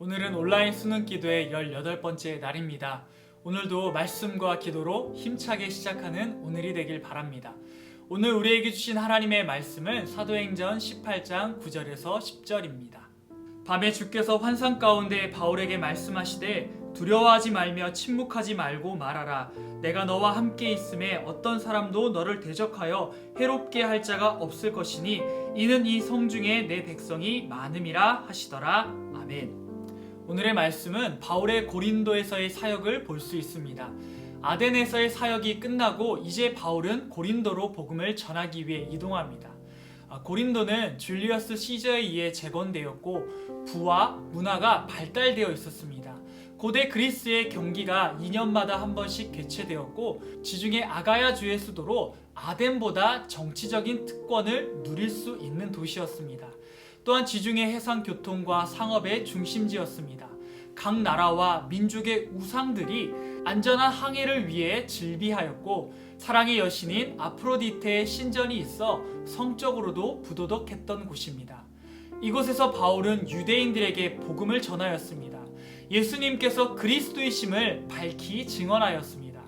오늘은 온라인 수능 기도의 18번째 날입니다. 오늘도 말씀과 기도로 힘차게 시작하는 오늘이 되길 바랍니다. 오늘 우리에게 주신 하나님의 말씀은 사도행전 18장 9절에서 10절입니다. 밤에 주께서 환상 가운데 바울에게 말씀하시되 두려워하지 말며 침묵하지 말고 말하라. 내가 너와 함께 있음에 어떤 사람도 너를 대적하여 해롭게 할 자가 없을 것이니 이는 이 성중에 내 백성이 많음이라 하시더라. 아멘. 오늘의 말씀은 바울의 고린도에서의 사역을 볼 수 있습니다. 아덴에서의 사역이 끝나고 이제 바울은 고린도로 복음을 전하기 위해 이동합니다. 고린도는 줄리어스 시저에 의해 재건되었고 부와 문화가 발달되어 있었습니다. 고대 그리스의 경기가 2년마다 한 번씩 개최되었고 지중해 아가야주의 수도로 아덴보다 정치적인 특권을 누릴 수 있는 도시였습니다. 또한 지중해 해상 교통과 상업의 중심지였습니다. 각 나라와 민족의 우상들이 안전한 항해를 위해 즐비하였고 사랑의 여신인 아프로디테의 신전이 있어 성적으로도 부도덕했던 곳입니다. 이곳에서 바울은 유대인들에게 복음을 전하였습니다. 예수님께서 그리스도이심을 밝히 증언하였습니다.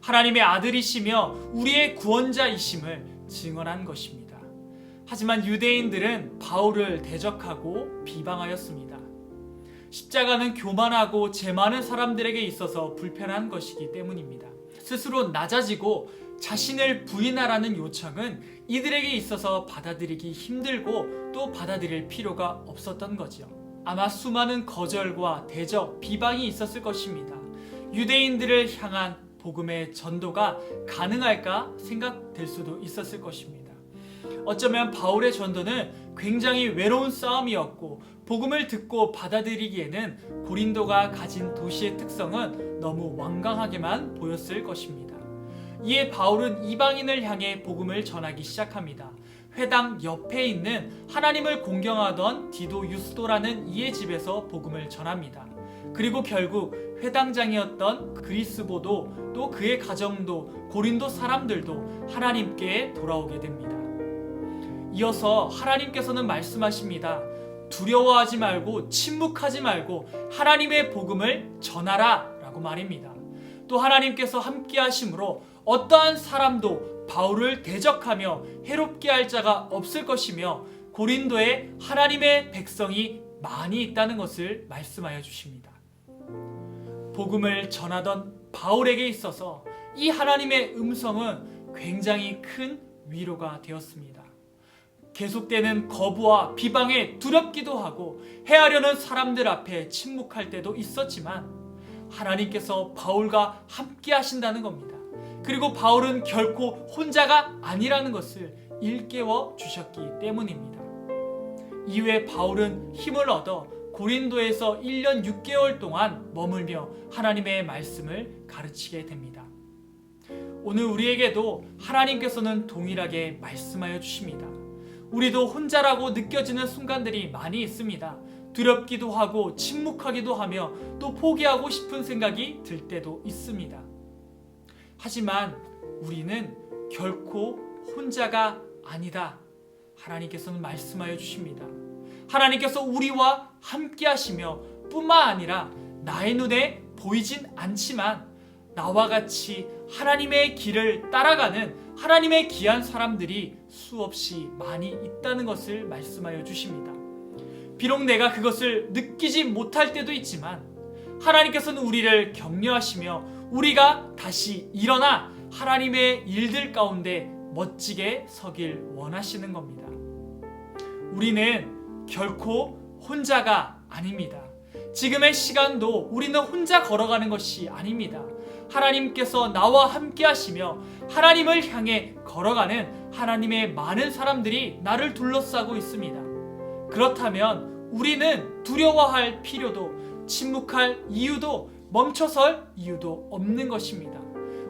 하나님의 아들이시며 우리의 구원자이심을 증언한 것입니다. 하지만 유대인들은 바울을 대적하고 비방하였습니다. 십자가는 교만하고 재 많은 사람들에게 있어서 불편한 것이기 때문입니다. 스스로 낮아지고 자신을 부인하라는 요청은 이들에게 있어서 받아들이기 힘들고 또 받아들일 필요가 없었던 거죠. 아마 수많은 거절과 대적, 비방이 있었을 것입니다. 유대인들을 향한 복음의 전도가 가능할까 생각될 수도 있었을 것입니다. 어쩌면 바울의 전도는 굉장히 외로운 싸움이었고 복음을 듣고 받아들이기에는 고린도가 가진 도시의 특성은 너무 완강하게만 보였을 것입니다. 이에 바울은 이방인을 향해 복음을 전하기 시작합니다. 회당 옆에 있는 하나님을 공경하던 디도 유스도라는 이의 집에서 복음을 전합니다. 그리고 결국 회당장이었던 그리스보도 또 그의 가정도 고린도 사람들도 하나님께 돌아오게 됩니다. 이어서 하나님께서는 말씀하십니다. 두려워하지 말고 침묵하지 말고 하나님의 복음을 전하라 라고 말입니다. 또 하나님께서 함께 하심으로 어떠한 사람도 바울을 대적하며 해롭게 할 자가 없을 것이며 고린도에 하나님의 백성이 많이 있다는 것을 말씀하여 주십니다. 복음을 전하던 바울에게 있어서 이 하나님의 음성은 굉장히 큰 위로가 되었습니다. 계속되는 거부와 비방에 두렵기도 하고 해하려는 사람들 앞에 침묵할 때도 있었지만 하나님께서 바울과 함께 하신다는 겁니다. 그리고 바울은 결코 혼자가 아니라는 것을 일깨워 주셨기 때문입니다. 이후에 바울은 힘을 얻어 고린도에서 1년 6개월 동안 머물며 하나님의 말씀을 가르치게 됩니다. 오늘 우리에게도 하나님께서는 동일하게 말씀하여 주십니다. 우리도 혼자라고 느껴지는 순간들이 많이 있습니다. 두렵기도 하고 침묵하기도 하며 또 포기하고 싶은 생각이 들 때도 있습니다. 하지만 우리는 결코 혼자가 아니다. 하나님께서는 말씀하여 주십니다. 하나님께서 우리와 함께 하시며 뿐만 아니라 나의 눈에 보이진 않지만 나와 같이 하나님의 길을 따라가는 하나님의 귀한 사람들이 수없이 많이 있다는 것을 말씀하여 주십니다. 비록 내가 그것을 느끼지 못할 때도 있지만 하나님께서는 우리를 격려하시며 우리가 다시 일어나 하나님의 일들 가운데 멋지게 서길 원하시는 겁니다. 우리는 결코 혼자가 아닙니다. 지금의 시간도 우리는 혼자 걸어가는 것이 아닙니다. 하나님께서 나와 함께 하시며 하나님을 향해 걸어가는 하나님의 많은 사람들이 나를 둘러싸고 있습니다. 그렇다면 우리는 두려워할 필요도 침묵할 이유도 멈춰설 이유도 없는 것입니다.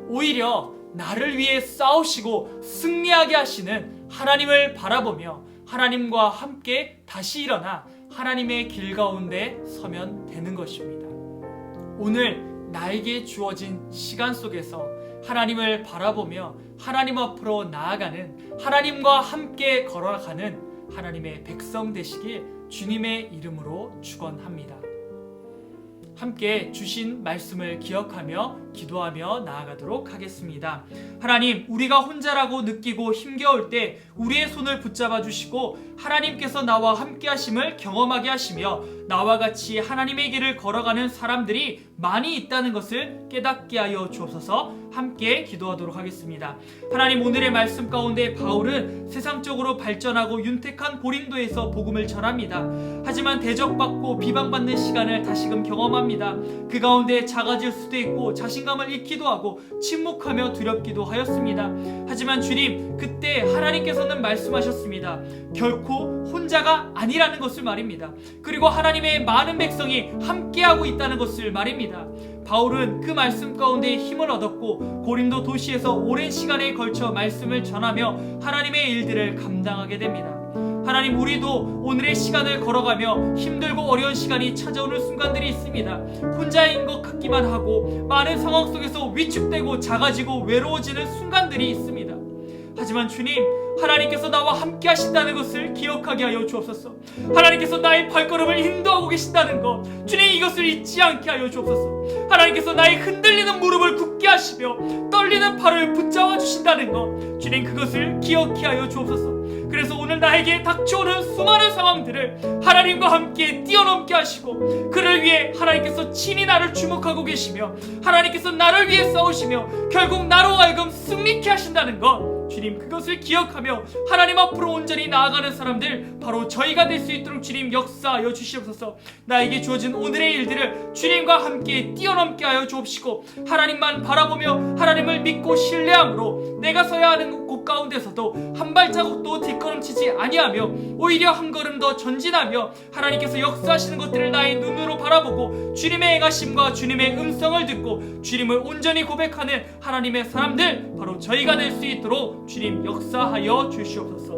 오히려 나를 위해 싸우시고 승리하게 하시는 하나님을 바라보며 하나님과 함께 다시 일어나 하나님의 길 가운데 서면 되는 것입니다. 오늘 나에게 주어진 시간 속에서 하나님을 바라보며 하나님 앞으로 나아가는 하나님과 함께 걸어가는 하나님의 백성 되시길 주님의 이름으로 축원합니다. 함께 주신 말씀을 기억하며 기도하며 나아가도록 하겠습니다. 하나님, 우리가 혼자라고 느끼고 힘겨울 때 우리의 손을 붙잡아 주시고 하나님께서 나와 함께 하심을 경험하게 하시며 나와 같이 하나님의 길을 걸어가는 사람들이 많이 있다는 것을 깨닫게 하여 주옵소서. 함께 기도하도록 하겠습니다. 하나님, 오늘의 말씀 가운데 바울은 세상적으로 발전하고 윤택한 고린도에서 복음을 전합니다. 하지만 대적받고 비방받는 시간을 다시금 경험합니다. 그 가운데 작아질 수도 있고 자신감을 잃기도 하고 침묵하며 두렵기도 하였습니다. 하지만 주님, 그때 하나님께서는 말씀하셨습니다. 결코 혼자가 아니라는 것을 말입니다. 그리고 하나님의 많은 백성이 함께하고 있다는 것을 말입니다. 바울은 그 말씀 가운데 힘을 얻었고 고린도 도시에서 오랜 시간에 걸쳐 말씀을 전하며 하나님의 일들을 감당하게 됩니다. 하나님, 우리도 오늘의 시간을 걸어가며 힘들고 어려운 시간이 찾아오는 순간들이 있습니다. 혼자인 것 같기만 하고 많은 상황 속에서 위축되고 작아지고 외로워지는 순간들이 있습니다. 하지만 주님, 하나님께서 나와 함께 하신다는 것을 기억하게 하여 주옵소서. 하나님께서 나의 발걸음을 인도하고 계신다는 것, 주님, 이것을 잊지 않게 하여 주옵소서. 하나님께서 나의 흔들리는 무릎을 굳게 하시며 떨리는 팔을 붙잡아 주신다는 것, 주님, 그것을 기억해 하여 주옵소서. 그래서 오늘 나에게 닥쳐오는 수많은 상황들을 하나님과 함께 뛰어넘게 하시고 그를 위해 하나님께서 친히 나를 주목하고 계시며 하나님께서 나를 위해 싸우시며 결국 나로 하여금 승리케 하신다는 것, 주님, 그것을 기억하며 하나님 앞으로 온전히 나아가는 사람들, 바로 저희가 될 수 있도록 주님 역사하여 주시옵소서. 나에게 주어진 오늘의 일들을 주님과 함께 뛰어넘게 하여 주옵시고 하나님만 바라보며 하나님을 믿고 신뢰함으로 내가 서야 하는 곳 가운데서도 한 발자국도 뒷걸음치지 아니하며 오히려 한 걸음 더 전진하며 하나님께서 역사하시는 것들을 나의 눈으로 바라보고 주님의 행하심과 주님의 음성을 듣고 주님을 온전히 고백하는 하나님의 사람들, 바로 저희가 될 수 있도록 주님 역사하여 주시옵소서.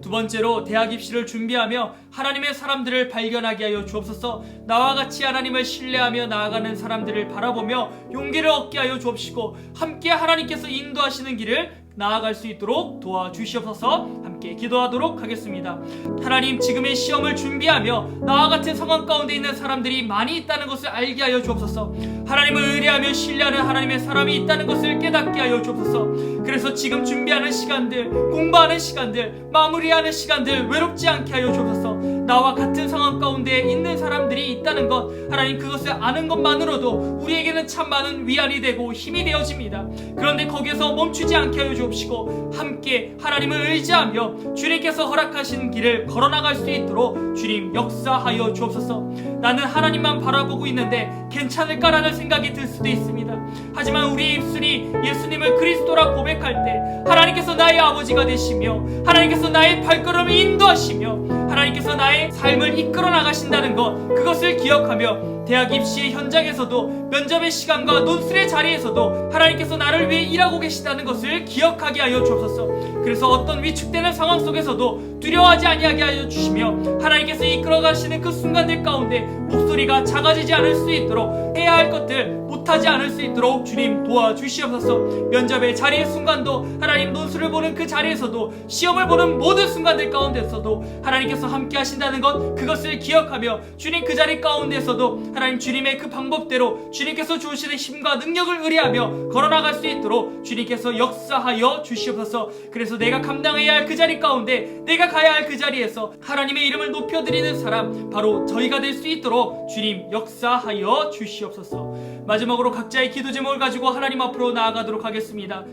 두 번째로 대학 입시를 준비하며 하나님의 사람들을 발견하게 하여 주옵소서. 나와 같이 하나님을 신뢰하며 나아가는 사람들을 바라보며 용기를 얻게 하여 주옵시고 함께 하나님께서 인도하시는 길을 나아갈 수 있도록 도와주시옵소서. 함께 기도하도록 하겠습니다. 하나님, 지금의 시험을 준비하며 나와 같은 상황 가운데 있는 사람들이 많이 있다는 것을 알게 하여 주옵소서. 하나님을 의뢰하며 신뢰하는 하나님의 사람이 있다는 것을 깨닫게 하여 주옵소서. 그래서 지금 준비하는 시간들, 공부하는 시간들, 마무리하는 시간들 외롭지 않게 하여 주옵소서. 나와 같은 상황 가운데 있는 사람들이 있다는 것, 하나님, 그것을 아는 것만으로도 우리에게는 참 많은 위안이 되고 힘이 되어집니다. 그런데 거기에서 멈추지 않게 하여 주옵시고 함께 하나님을 의지하며 주님께서 허락하신 길을 걸어나갈 수 있도록 주님 역사하여 주옵소서. 나는 하나님만 바라보고 있는데 괜찮을까라는 생각이 들 수도 있습니다. 하지만 우리의 입술이 예수님을 그리스도라 고백할 때 하나님께서 나의 아버지가 되시며 하나님께서 나의 발걸음을 인도하시며 하나님께서 나의 삶을 이끌어 나가신다는 것, 그것을 기억하며 대학 입시의 현장에서도 면접의 시간과 논술의 자리에서도 하나님께서 나를 위해 일하고 계시다는 것을 기억하게 하여 주옵소서. 그래서 어떤 위축되는 상황 속에서도 두려워하지 아니하게 하여 주시며 하나님께서 이끌어 가시는 그 순간들 가운데 목소리가 작아지지 않을 수 있도록, 해야 할 것들 못하지 않을 수 있도록 주님 도와주시옵소서. 면접의 자리의 순간도, 하나님 논술을 보는 그 자리에서도, 시험을 보는 모든 순간들 가운데서도 하나님께서 함께 하신다는 것, 그것을 기억하며 주님 그 자리 가운데서도 하나님 주님의 그 방법대로 주님께서 주시는 힘과 능력을 의뢰하며 걸어나갈 수 있도록 주님께서 역사하여 주시옵소서. 그래서 내가 감당해야 할 그 자리 가운데, 내가 가야 할 그 자리에서 하나님의 이름을 높여드리는 사람, 바로 저희가 될 수 있도록 주님 역사하여 주시옵소서. 마지막으로 각자의 기도 제목을 가지고 하나님 앞으로 나아가도록 하겠습니다.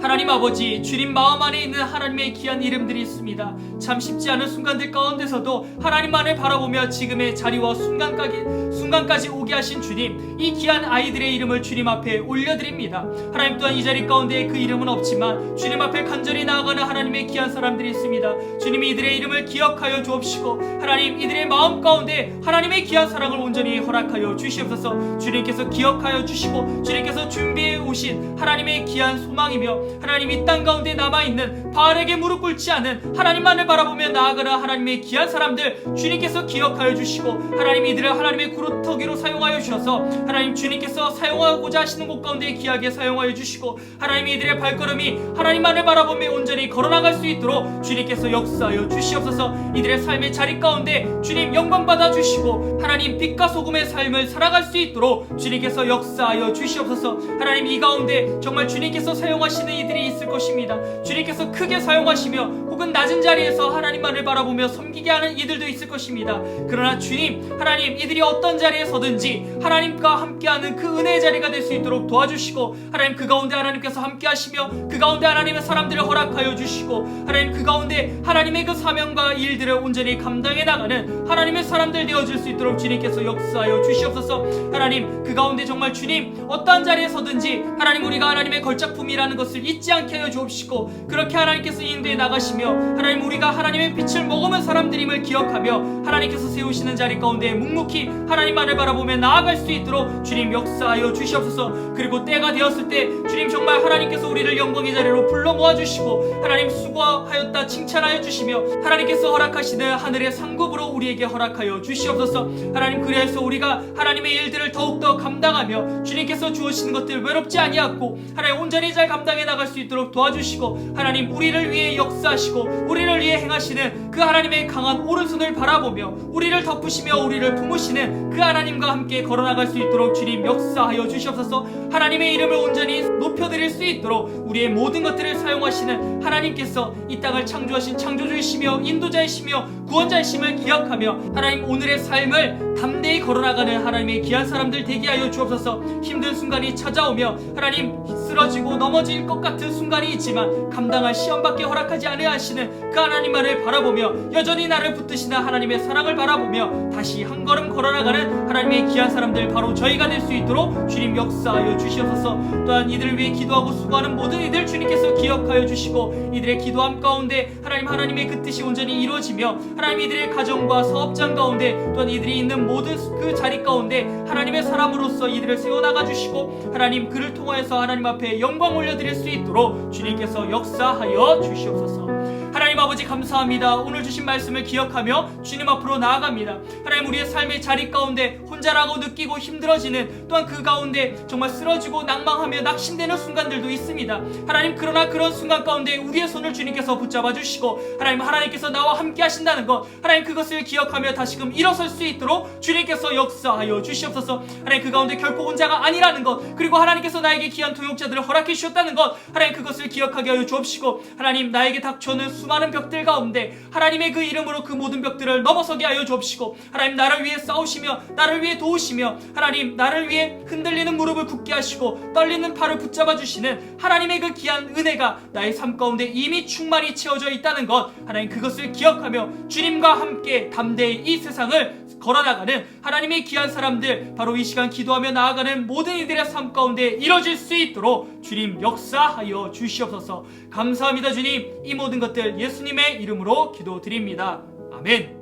하나님 아버지, 주님 마음 안에 있는 하나님의 귀한 이름들이 있습니다. 참 쉽지 않은 순간들 가운데서도 하나님만을 바라보며 지금의 자리와 순간까지 오게 하신 주님, 이 귀한 아이들의 이름을 주님 앞에 올려드립니다. 하나님 또한 이 자리 가운데 그 이름은 없지만 주님 앞에 간절히 나아가는 하나님의 귀한 사람들이 있습니다. 주님이 이들의 이름을 기억하여 주옵시고 하나님, 이들의 마음 가운데 하나님의 귀한 사랑을 온전히 허락하여 주시옵소서. 주님께서 기억하여 주시고 주님께서 준비해 오신 하나님의 귀한 소망이며 하나님 이 땅 가운데 남아있는 바알에게 무릎 꿇지 않은 하나님만을 바라보며 나아가는 하나님의 귀한 사람들 주님께서 기억하여 주시고 하나님 이들을 하나님의 구루터기로 사용하여 주셔서 하나님 주님께서 사용하고자 하시는 곳 가운데 귀하게 사용하여 주시고 하나님 이들의 발걸음이 하나님만을 바라보며 온전히 걸어나갈 수 있도록 주님께서 역사하여 주시옵소서. 이들의 삶의 자리 가운데 주님 영광 받아 주시고 하나님 빛과 소금의 삶을 살아갈 수 있도록 주님께서 역사하여 주시옵소서. 하나님 이 가운데 정말 주님께서 사용하시는 이들이 있을 것입니다. 주님께서 크게 사용하시며 혹은 낮은 자리에서 하나님만을 바라보며 섬기게 하는 이들도 있을 것입니다. 그러나 주님 하나님 이들이 어떤 자리에 서든지 하나님과 함께하는 그 은혜의 자리가 될 수 있도록 도와주시고 하나님 그 가운데 하나님께서 함께 하시며 그 가운데 하나님의 사람들을 허락하여 주시고 하나님 그 가운데 하나님의 그 사명과 일들을 온전히 감당해 나가는 하나님의 사람들 되어질 수 있도록 주님께서 역사하여 주시옵소서. 하나님 그 가운데 정말 주님 어떠한 자리에 서든지 하나님 우리가 하나님의 걸작품이라는 것을 잊지 않게 하여 주옵시고 그렇게 하나님께서 인도해 나가시며 하나님 우리가 하나님의 빛을 머금은 사람들임을 기억하며 하나님께서 세우시는 자리 가운데 묵묵히 하나님만을 바라보며 나아갈 수 있도록 주님 역사하여 주시옵소서. 그리고 때가 되었을 때 주님 정말 하나님께서 우리를 영광의 자리로 불러 모아주시고 하나님 수고하였다 칭찬하여 주시며 하나님께서 허락하시는 하늘의 상급으로 우리에게 허락하여 주시옵소서. 하나님 그래서 우리가 하나님의 일들을 더욱더 감당하며 주님께서 주어지는 것들 외롭지 아니하고 하나님 온전히 잘 감당해 나갈 수 있도록 도와주시고 하나님 우리를 위해 역사하시고 우리를 위해 행하시는 그 하나님의 강한 오른손을 바라보며 우리를 덮으시며 우리를 품으시는 그 하나님과 함께 걸어나갈 수 있도록 주님 역사하여 주시옵소서. 하나님의 이름을 온전히 높여드릴 수 있도록 우리의 모든 것들을 사용하시는 하나님께서 이 땅을 창조하신 창조주이시며 인도자이시며 구원자이심을 기억하며 하나님 오늘의 삶을 담대히 걸어나가는 하나님의 귀한 사람들 되게 하여 주옵소서. 힘든 순간이 찾아오며 하나님 쓰러지고 넘어질 것 같은 순간이 있지만 감당할 시험밖에 허락하지 않으려 하시는 그 하나님만을 바라보며 여전히 나를 붙드시는 하나님의 사랑을 바라보며 다시 한 걸음 걸어나가는 하나님의 귀한 사람들 바로 저희가 될 수 있도록 주님 역사하여 주시옵소서. 또한 이들을 위해 기도하고 수고하는 모든 이들 주님께서 기억하여 주시고 이들의 기도함 가운데 하나님의 그 뜻이 온전히 이루어지며 하나님 이들의 가정과 사업장 가운데 또한 이들이 있는 모든 그 자리 가운데 하나님의 사람으로서 이들을 세워나가 주시고 하나님 그를 통하여서 하나님 앞에 영광 올려드릴 수 있도록 주님께서 역사하여 주시옵소서. 하나님 아버지 감사합니다. 오늘 주신 말씀을 기억하며 주님 앞으로 나아갑니다. 하나님 우리의 삶의 자리 가운데 혼자라고 느끼고 힘들어지는 또한 그 가운데 정말 쓰러지고 낭망하며 낙심되는 순간들도 있습니다. 하나님 그러나 그런 순간 가운데 우리의 손을 주님께서 붙잡아 주시고 하나님께서 나와 함께 하신다는 것 하나님 그것을 기억하며 다시금 일어설 수 있도록 주님께서 역사하여 주시옵소서. 하나님 그 가운데 결코 혼자가 아니라는 것 그리고 하나님께서 나에게 귀한 동역자들을 허락해 주셨다는 것 하나님 그것을 기억하게 하여 주옵시고 하나님 나에게 닥쳐오는 수많은 벽들 가운데 하나님의 그 이름으로 그 모든 벽들을 넘어서게 하여 주옵시고 하나님 나를 위해 싸우시며 나를 위해 도우시며 하나님 나를 위해 흔들리는 무릎을 굳게 하시고 떨리는 팔을 붙잡아 주시는 하나님의 그 귀한 은혜가 나의 삶 가운데 이미 충만히 채워져 있다는 것 하나님 그것을 기억하며 주님과 함께 담대히 이 세상을 걸어나가는 하나님의 귀한 사람들 바로 이 시간 기도하며 나아가는 모든 이들의 삶 가운데 이뤄질 수 있도록 주님 역사하여 주시옵소서. 감사합니다 주님. 이 모든 것들 예수님의 이름으로 기도드립니다. 아멘.